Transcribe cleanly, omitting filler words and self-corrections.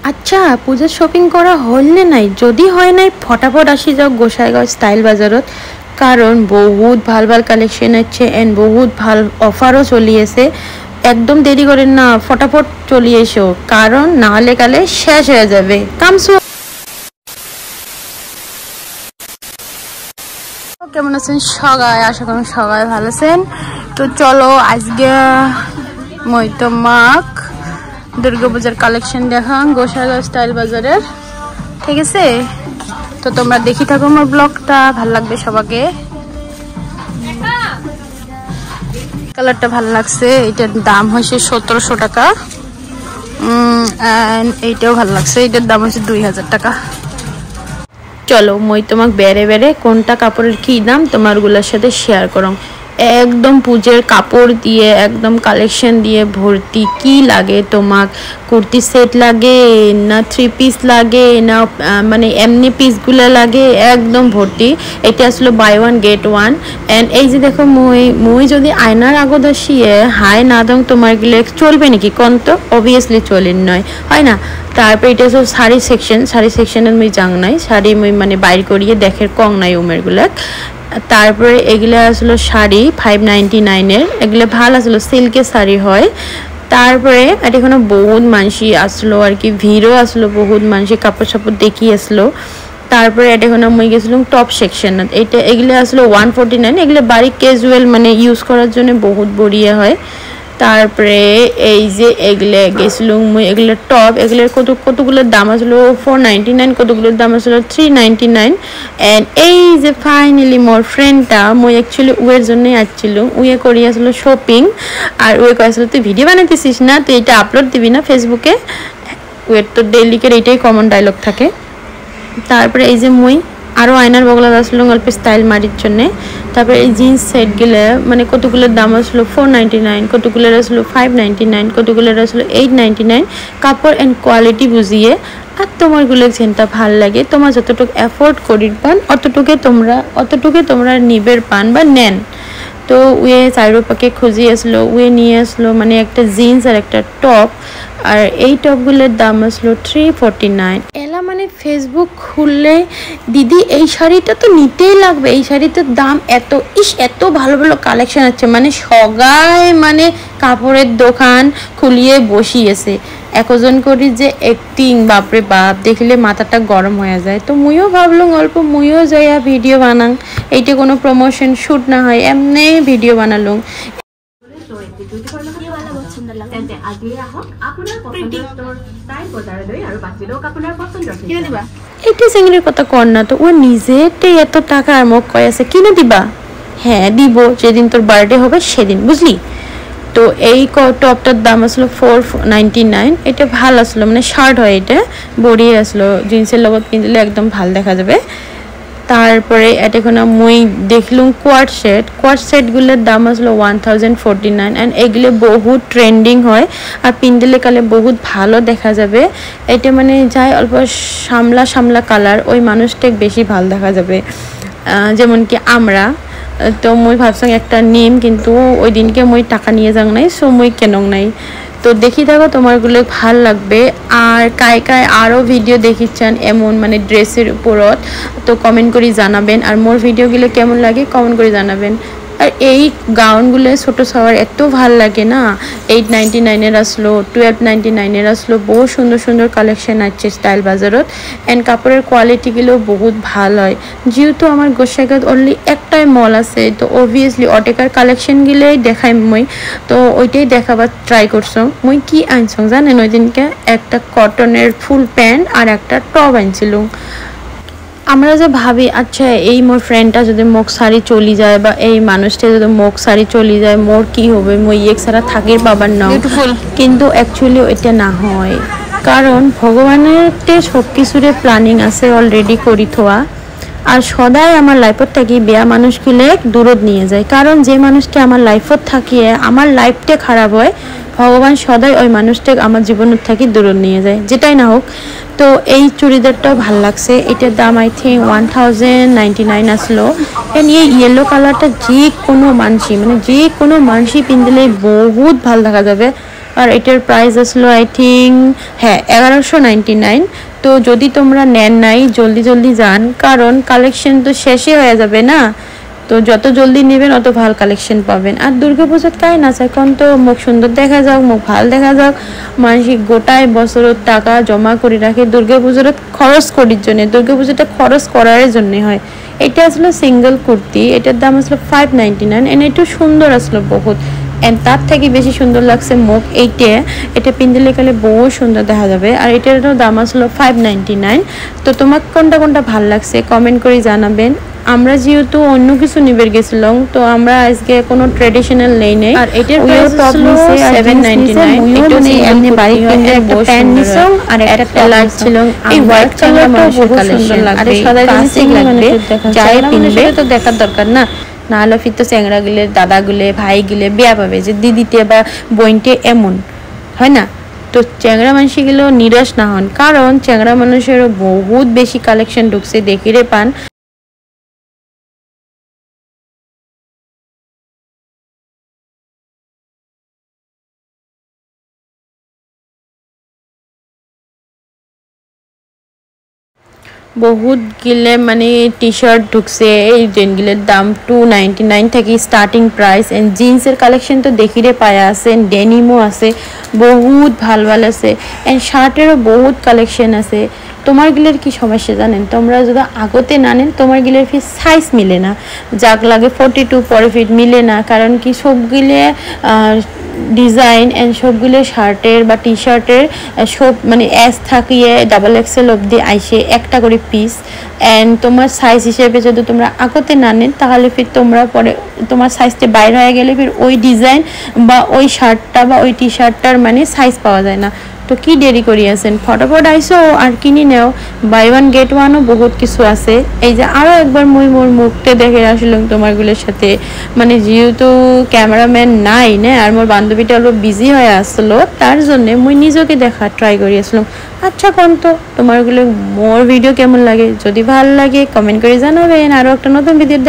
আচ্ছা পূজার শপিং করা হলনে নাই যদি হয় নাই ফটাফট আসি যাও গোসাইগাঁও স্টাইল বাজারত কারণ বহুত ভাল ভাল কালেকশন আছে এন্ড বহুত ভাল অফারও চলি আছে একদম দেরি করেন না ফটাফট চলে এসো কারণ না হলে কালে শেষ হয়ে যাবে কামসু কেমন আছেন সবাই আশা করি সবাই ভালো আছেন তো চলো আজকে মই তোমাক দুর্গা পূজার কালেকশন দেখাম গোসাইগাঁও স্টাইল বাজারের ঠিক আছে তো তোমরা দেখি থাকো আমার ব্লগটা ভালো লাগবে সবাইকে কালারটা ভালো লাগছে এটার দাম হইছে 1700 টাকা এন্ড এইটাও ভালো লাগছে এটার দাম হইছে 2000 টাকা চলো মই তোমাক বেরে বেরে কোনটা কাপড়ের কি দাম তোমারগুলোর সাথে শেয়ার করম একদম পূজের কাপড় দিয়ে একদম কালেকশন দিয়ে ভর্তি কি লাগে তোমাক কুর্তি সেট লাগে না 3 পিস লাগে না মানে এমনি পিসগুলো লাগে একদম ভর্তি এটা আসলে by one get one and এই যে দেখো মই যদি আয়নার আগত আসিয়ে হাই না দাম তোমার গেলে চলবে নাকি কোন তো অবভিয়াসলি চলেন নয় হয় না তারপর এটা সব শাড়ি সেকশনের মই জাং নাই শাড়ি মই মানে বাইর করিয়ে দেখের কং নাই উমেরগুলো তারপরে এগুলা আসলে শাড়ি 599 এর এগুলা ভালো আসলে সিল্কের শাড়ি হয় তারপরে এখানে বহুত মানসি আসলো আর কি ভিড়ও আসলো বহুত মানসি কাপড় সাপড় দেখি আসলো তারপরে এখানে মই গেছিলাম টপ সেকশন এটা এগুলা আসলে 149 এগুলা বাড়ি ক্যাজুয়াল মানে ইউজ করার জন্য বহুত বড়িয়া হয় তারপরে এই যে এগুলা গেছিলাম মই এগুলা টপ এগুলার কতগুলোর দাম আসলো 499 কতগুলোর দাম আসলো 399 এন্ড এই যে ফাইনালি মোর ফ্রেন্ডটা মই অ্যাকচুয়ালি ওয়ের জন্যই আসছিলাম ওয়ে করি আসলো শপিং আর ওয়ে কই আসলে তুই ভিডিও বানাইতেছিস না তুই এটা আপলোড দিবি না ফেসবুকে ওয়ের তো ডেইলিকের এইটাই কমন ডায়লগ থাকে তারপরে এই যে মই আরো আয়নার বগলা আসলো অল্প স্টাইল মারির জন্য তারপরে এই জিন্স সেটগুলো মানে কতগুলোর দাম আসলো 499 কতগুলোর আসলো 599 কতগুলোর আসলো 899 কাপড় এন্ড কোয়ালিটি বুঝিয়ে আর তোমারগুলো যেটা ভাল লাগে তোমার যতটুকু এফোর্ড করির পান অতটুকু তোমরা নিবের পান বা নেন তো ওয়ে চাইরো পাকে খুঁজি আসলো ওয়ে নিয়ে আসলো মানে একটা জিন্স আর একটা টপ আর এই টপগুলোর দাম আসলো 349 এলা মানে ফেসবুক খুললে দিদি এই শাড়িটা তো নিতেই লাগবে এই শাড়িটার দাম এত ভালো ভালো কালেকশন আছে মানে সগাই মানে কাপড়ের দোকান খুলিয়ে বসিয়েছে একজন করি যে অ্যাক্টিং বাপরে বাপ দেখলে মাথাটা গরম হয়ে যায় তো মুইও ভাবলাম অল্প মুইও যাইয়া ভিডিও বানাং এইটা কোনো প্রমোশন শুট না হয় এমনি ভিডিও বানালুম এইটা চিংড়ির কথা কর না তো ও নিজেটাই এত টাকা আর মোক কয় আছে কিনে দিবা হ্যাঁ দিব যেদিন তোর বার্থডে হবে সেদিন বুঝলি তো এই টপটার দাম আসলো 499 এটা ভালো আসলো মানে শার্ট হয় এটা বড়িয়ে আসলো জিন্সের লগত কিনলে একদম ভালো দেখা যাবে তারপরে এটাখানে মই দেখলুম কোয়ার্ড সেটগুলোর দাম আসলো 1049 এন্ড এগুলো বহুত ট্রেন্ডিং হয় আর পিন্ডলে কালে বহুত ভালো দেখা যাবে এটা মানে যাই অল্প সামলা কালার ওই মানুষটা বেশি ভালো দেখা যাবে যেমন কি আমরা তো মই ভাবছিলাম একটা নিম কিন্তু ওই দিনকে মই টাকা নিয়ে যাং নাই সো মই কেনং নাই তো দেখি থাকো তোমারগুলো ভাল লাগবে আর কায় আরও ভিডিও দেখিচ্ছেন এমন মানে ড্রেসের উপরত তো কমেন্ট করে জানাবেন আর মোর ভিডিওগুলো কেমন লাগে কমেন্ট করে জানাবেন আর এই গাউনগুলো ছোটো সবার এত ভাল লাগে না 899 এর আসলো 1299 এর আসলো বহু সুন্দর কালেকশন আছে স্টাইল বাজারত এন্ড কাপড়ের কোয়ালিটিগুলো বহুত ভালো হয় যেহেতু আমার গোসাইগাঁওত অনলি একটাই মল আছে তো অবভিয়াসলি অটেকার কালেকশনগুলোই দেখাই মই তো ওইটাই দেখাবার ট্রাই করছো মই কি আনছো জানেন ওই দিনকে একটা কটনের ফুল প্যান্ট আর একটা টপ আনছিলাম আমরা যে ভাবি আচ্ছা এই মোর ফ্রেন্ডটা যদি মোক সারি চলি যায় বা এই মানুষটা যদি মোক সারি চলি যায় মোর কি হবে মই এক সারা থাকির পাবার না কিন্তু অ্যাকচুয়ালি এটা না হয় কারণ ভগবানের সব কিছুরে প্ল্যানিং আছে অলরেডি করি থোয়া আর সদাই আমার লাইফত থাকি বেয়া মানুষগুলো দূরত নিয়ে যায় কারণ যে মানুষটা আমার লাইফত থাকিয়ে আমার লাইফটা খারাপ হয় ভগবান সদাই ওই মানুষটা আমার জীবনের থাকি দূরত নিয়ে যায় যেটাই না হোক তো এই চুড়িদারটাও ভাল লাগছে এটার দাম আই থিঙ্ক 1099 আসলো এন্ড এই ইয়েলো কালারটা যে কোনো মানসি পিনদিলে বহুত ভাল দেখা যাবে আর এটার প্রাইস আসলো আই থিঙ্ক হ্যাঁ 1199। তো যদি তোমরা নেন নাই জলদি জলদি যান, কারণ কালেকশন তো শেষই হয়ে যাবে না। তো যত জলদি নেবেন অত ভালো কালেকশন পাবেন। আর দুর্গাপূজার কাই না এখন তো মুখ সুন্দর দেখা যাক, মুখ ভাল দেখা যাক, মানসিক গোটায় বছরের টাকা জমা করে রাখে দুর্গাপূজার খরচ করার জন্য। দুর্গাপূজাটা খরচ করার জন্য হয়। এটা আসলে সিঙ্গেল কুর্তি, এটার দাম আসলো 599 এন্ড একটু সুন্দর আসলো বহুত। এন্ড তার থেকে বেশি সুন্দর লাগছে মুখ এটা পিন্দিলে গেলে বহু সুন্দর দেখা যাবে। আর এটারও দাম আসলো 599। তো তোমার কোনটা কোনটা ভাল লাগছে কমেন্ট করে জানাবেন। আমরা যেহেতু অন্য কিছু নিবে গেছিলাম, তো আমরা আজকে কোনো ট্রেডিশনাল নেই। আর এটার প্রাইস হলো 799। এটা মানে এমনি বাইক কিনলে একটা প্যান্ট নিছো আর একটা কালার ছিল এই হোয়াইট কালারটা বহুত সুন্দর লাগবে। আর সাদা জিনিস লাগবে যাই কিনবে তো দেখার দরকার না, নাহলে ফির তো চ্যাংড়া গুলে দাদা গুলে ভাই গুলে বিয়া পাবে যে দিদিতে বা বোনটে এমন হয় না। তো চ্যাংড়া মানুষগুলো নিরাশ না হন, কারণ চ্যাংড়া মানুষেরও বহুত বেশি কালেকশন ঢুকছে দেখিরে পান। বহুত গিলে মানে টি শার্ট ঢুকছে, এই যেগুলোর দাম 299 থেকে স্টার্টিং প্রাইস। এন্ড জিন্সের কালেকশন তো দেখিরে পায়া আছে, ডেনিমও আছে, বহুত ভাল ভাল আছে। এন্ড শার্টেরও বহুত কালেকশন আছে। তোমার গিলের কি সমস্যা জানেন, তোমরা যদি আগতে না নেন তোমার গিলের ফির সাইজ মিলে না, যাক লাগে 42 পরে ফিট মিলে না। কারণ কি সবগুলো ডিজাইন এন্ড সবগুলো শার্টের বা টি শার্টের সব মানে এস থাকিয়ে ডাবল এক্সেল অবধি আইসে একটা করে পিস। এন্ড তোমার সাইজ হিসেবে যদি তোমরা আগতে না নেন তাহলে ফির তোমরা পরে তোমার সাইজটা বাইরে হয়ে গেলে ফির ওই ডিজাইন বা ওই শার্টটা বা ওই টি শার্টটার মানে সাইজ পাওয়া যায় না। তো কি দেরি করি আছেন, ফটাফট আইসো আর কিনে নেও। বাই ওয়ান গেট ওয়ানও বহুত কিছু আছে। এই যে আরও একবার মুই মোর মুখটা দেখে আসলাম তোমারগুলোর সাথে, মানে যেহেতু ক্যামেরাম্যান নাই না আর মোর বান্ধবীটা হলো বিজি হয়ে আসলো, তার জন্যে মুই নিজেকে দেখা ট্রাই করি আসলাম। আচ্ছা কোন তো তোমারগুলো মোর ভিডিও কেমন লাগে, যদি ভালো লাগে কমেন্ট করে জানাবেন। আরও একটা নতুন ভিডিও